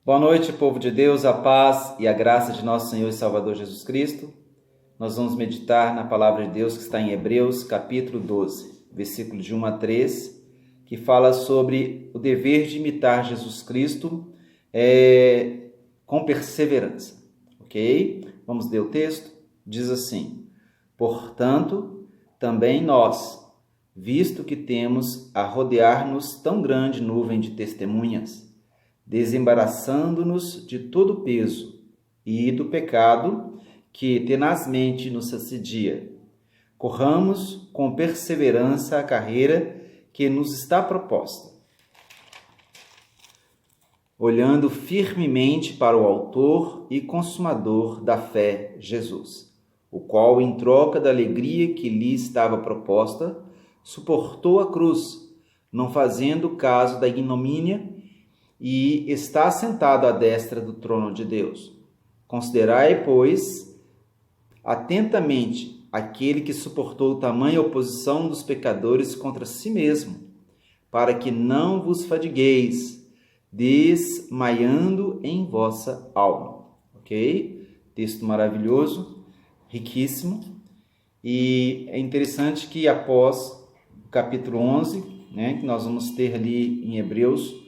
Boa noite, povo de Deus, a paz e a graça de nosso Senhor e Salvador Jesus Cristo. Nós vamos meditar na palavra de Deus que está em Hebreus, capítulo 12, versículo de 1 a 3, que fala sobre o dever de imitar Jesus Cristo com perseverança, ok? Vamos ler o texto? Diz assim: portanto, também nós, visto que temos a rodear-nos tão grande nuvem de testemunhas, desembaraçando-nos de todo o peso e do pecado que tenazmente nos assedia, corramos com perseverança a carreira que nos está proposta, olhando firmemente para o autor e consumador da fé, Jesus, o qual, em troca da alegria que lhe estava proposta, suportou a cruz, não fazendo caso da ignomínia, e está assentado à destra do trono de Deus. Considerai, pois, atentamente aquele que suportou tamanha oposição dos pecadores contra si mesmo, para que não vos fadigueis, desmaiando em vossa alma. Ok? Texto maravilhoso, riquíssimo. E é interessante que após o capítulo 11, que nós vamos ter ali em Hebreus,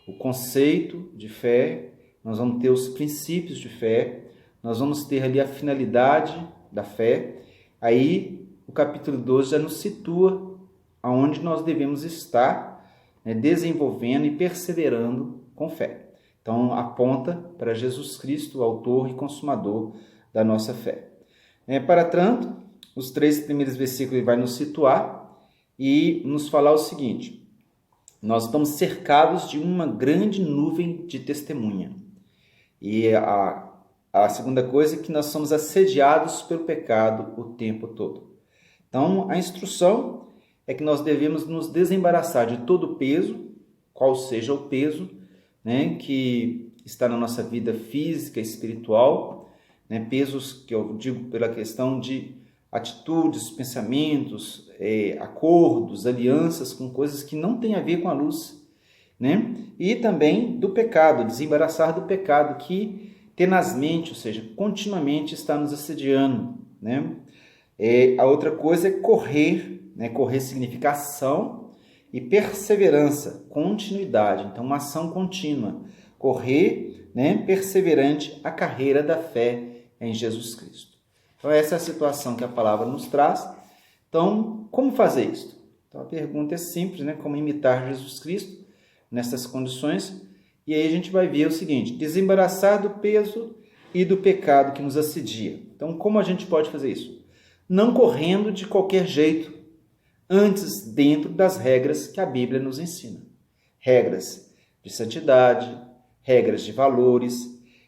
o conceito de fé, nós vamos ter os princípios de fé, nós vamos ter ali a finalidade da fé. Aí o capítulo 12 já nos situa aonde nós devemos estar, desenvolvendo e perseverando com fé. Então aponta para Jesus Cristo, o autor e consumador da nossa fé. Para tanto, os 3 primeiros versículos vai nos situar e nos falar o seguinte: nós estamos cercados de uma grande nuvem de testemunha. E a segunda coisa é que nós somos assediados pelo pecado o tempo todo. Então, a instrução é que nós devemos nos desembaraçar de todo o peso, qual seja o peso, que está na nossa vida física e espiritual, pesos que eu digo pela questão de atitudes, pensamentos, acordos, alianças com coisas que não têm a ver com a luz, E também do pecado, desembaraçar do pecado que tenazmente, ou seja, continuamente está nos assediando, A outra coisa é correr, Correr significa ação e perseverança, continuidade, então uma ação contínua, correr, perseverante a carreira da fé em Jesus Cristo. Então, essa é a situação que a palavra nos traz. Então, como fazer isso? Então, a pergunta é simples, Como imitar Jesus Cristo nessas condições? E aí a gente vai ver o seguinte: desembaraçar do peso e do pecado que nos assedia. Então, como a gente pode fazer isso? Não correndo de qualquer jeito, antes dentro das regras que a Bíblia nos ensina. Regras de santidade, regras de valores,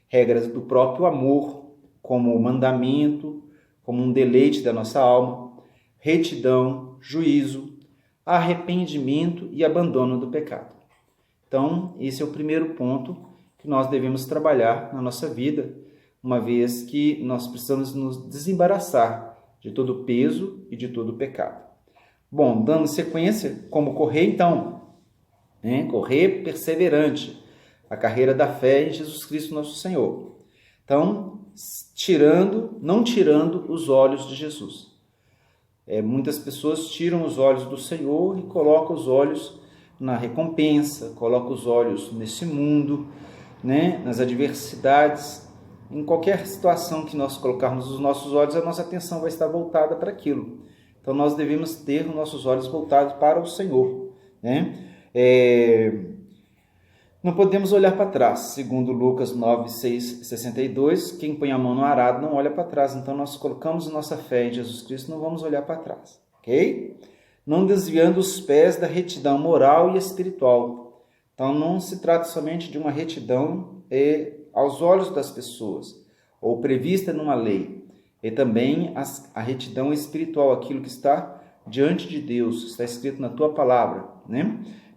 regras do próprio amor, como o mandamento, como um deleite da nossa alma, retidão, juízo, arrependimento e abandono do pecado. Então, esse é o primeiro ponto que nós devemos trabalhar na nossa vida, uma vez que nós precisamos nos desembaraçar de todo o peso e de todo o pecado. Bom, dando sequência, como correr então? Correr perseverante, a carreira da fé em Jesus Cristo nosso Senhor. Então, não tirando os olhos de Jesus. Muitas pessoas tiram os olhos do Senhor e colocam os olhos na recompensa, colocam os olhos nesse mundo, nas adversidades. Em qualquer situação que nós colocarmos os nossos olhos, a nossa atenção vai estar voltada para aquilo. Então, nós devemos ter os nossos olhos voltados para o Senhor. Não podemos olhar para trás, segundo Lucas 9, 6, 62, quem põe a mão no arado não olha para trás. Então, nós colocamos nossa fé em Jesus Cristo, não vamos olhar para trás, ok? Não desviando os pés da retidão moral e espiritual. Então, não se trata somente de uma retidão aos olhos das pessoas, ou prevista numa lei, e também a retidão espiritual, aquilo que está diante de Deus, está escrito na tua palavra,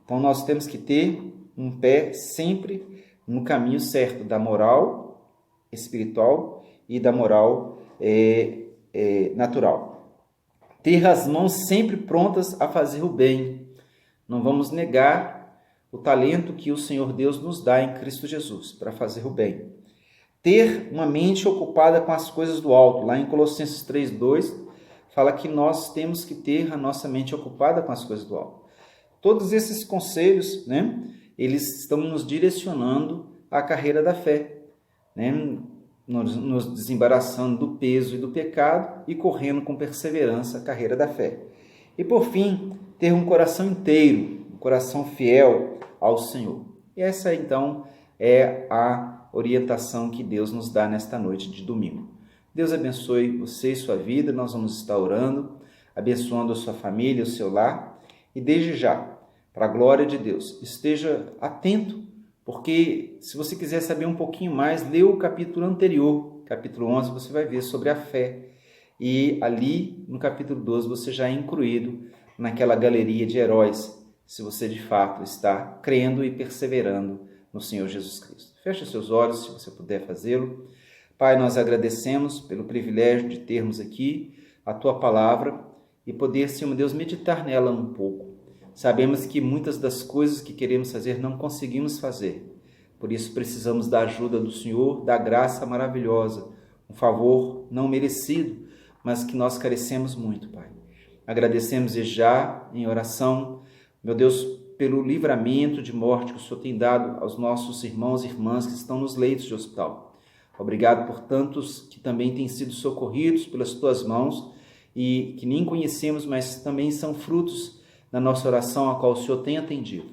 Então, nós temos que ter um pé sempre no caminho certo da moral espiritual e da moral natural. Ter as mãos sempre prontas a fazer o bem. Não vamos negar o talento que o Senhor Deus nos dá em Cristo Jesus para fazer o bem. Ter uma mente ocupada com as coisas do alto. Lá em Colossenses 3:2 fala que nós temos que ter a nossa mente ocupada com as coisas do alto. Todos esses conselhos, eles estão nos direcionando à carreira da fé, nos desembaraçando do peso e do pecado e correndo com perseverança a carreira da fé. E por fim, ter um coração inteiro, um coração fiel ao Senhor. E essa então é a orientação que Deus nos dá nesta noite de domingo. Deus abençoe você e sua vida. Nós vamos estar orando, abençoando a sua família, o seu lar. E desde já, para a glória de Deus, esteja atento, porque se você quiser saber um pouquinho mais, lê o capítulo anterior, capítulo 11, você vai ver sobre a fé. E ali, no capítulo 12, você já é incluído naquela galeria de heróis, se você de fato está crendo e perseverando no Senhor Jesus Cristo. Feche seus olhos, se você puder fazê-lo. Pai, nós agradecemos pelo privilégio de termos aqui a Tua palavra e poder, Senhor Deus, meditar nela um pouco. Sabemos que muitas das coisas que queremos fazer não conseguimos fazer. Por isso precisamos da ajuda do Senhor, da graça maravilhosa, um favor não merecido, mas que nós carecemos muito, Pai. Agradecemos já em oração, meu Deus, pelo livramento de morte que o Senhor tem dado aos nossos irmãos e irmãs que estão nos leitos de hospital. Obrigado por tantos que também têm sido socorridos pelas Tuas mãos e que nem conhecemos, mas também são frutos da nossa oração a qual o Senhor tem atendido.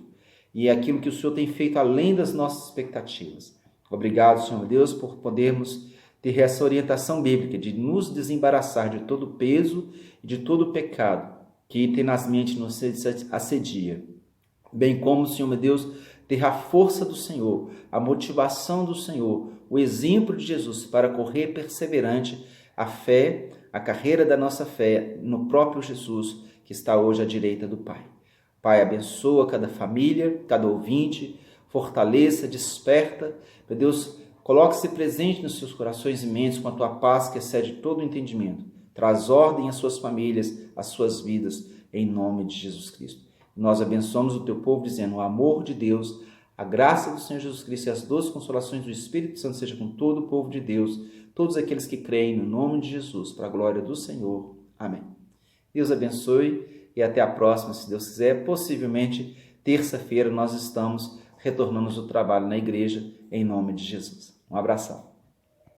E é aquilo que o Senhor tem feito além das nossas expectativas. Obrigado, Senhor Deus, por podermos ter essa orientação bíblica de nos desembaraçar de todo o peso e de todo o pecado que tenazmente nos assedia. Bem como, Senhor meu Deus, ter a força do Senhor, a motivação do Senhor, o exemplo de Jesus para correr perseverante a fé, a carreira da nossa fé no próprio Jesus que está hoje à direita do Pai. Pai, abençoa cada família, cada ouvinte, fortaleça, desperta. Meu Deus, coloque-se presente nos seus corações e mentes com a Tua paz que excede todo o entendimento. Traz ordem às suas famílias, às suas vidas, em nome de Jesus Cristo. Nós abençoamos o Teu povo dizendo: o amor de Deus, a graça do Senhor Jesus Cristo e as doces consolações do Espírito Santo seja com todo o povo de Deus, todos aqueles que creem no nome de Jesus, para a glória do Senhor. Amém. Deus abençoe e até a próxima, se Deus quiser. Possivelmente, terça-feira, nós estamos retornando ao trabalho na igreja, em nome de Jesus. Um abração.